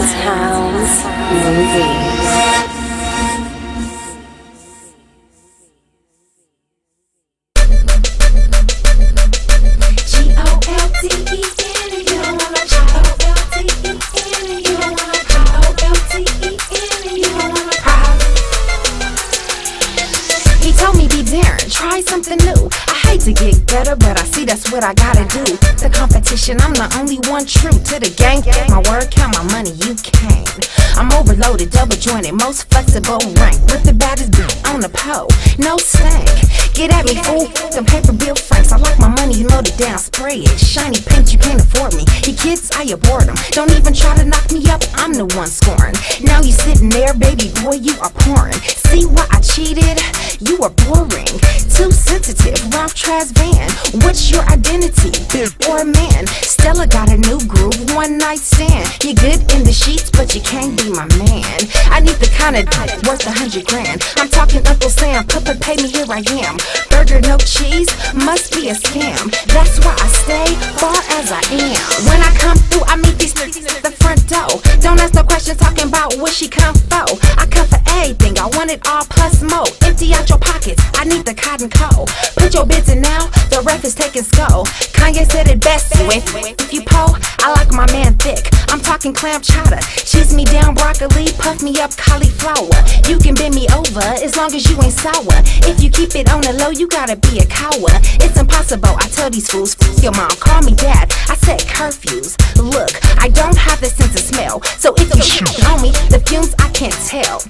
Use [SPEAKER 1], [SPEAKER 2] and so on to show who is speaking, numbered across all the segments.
[SPEAKER 1] Towns Movies.
[SPEAKER 2] Try something new. I hate to get better, but I see that's what I gotta do. The competition, I'm the only one true to the gang. My word, count my money, you can't. I'm overloaded, double jointed, most flexible rank. With the baddest beat on the pole, no stank. Get at me, fool, them paper bill franks. I like my money, you melt it down, spray it. Shiny paint, you can't afford me. You kids, I abhor them. Don't even try to knock me up, I'm the one scoring. Now you sitting there, baby boy, you are pouring. See why I cheated? You are boring. Too sensitive, Ralph Trash Van. What's your identity? Or a man? Stella got a new groove, one night stand. You're good in the sheets, but you can't be my man. I need the kind of worth 100 grand. I'm talking Uncle Sam, Papa pay me, here I am. Burger, no cheese, must be a scam. That's why I stay far as I am. When I come through, I meet these niggas at the front door. Don't ask no questions talking about what she come for. I come for everything, I want it all plus more. Empty out your pockets, I need the cotton coal. Put your bids in now, the ref is taking skull. Kanye said it best, if you pull, I like my man thick. I'm talking clam chowder, cheese me down broccoli, puff me up cauliflower. You can bend me over, as long as you ain't sour. If you keep it on the low, you gotta be a coward. It's impossible, I tell these fools, f your mom, call me dad. I set curfews, look, I don't have the sense of smell. So if you shoot on me, the fumes I can't tell.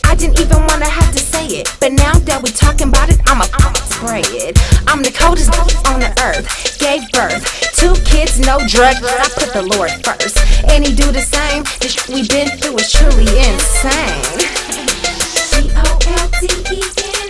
[SPEAKER 2] I didn't even wanna have to say it, but now that we talking about it, I'ma spray it. I'm the coldest on the earth, gave birth, 2 kids, no drugs, I put the Lord first. And he do the same, the shit we been through is truly insane. G-O-L-D-E-N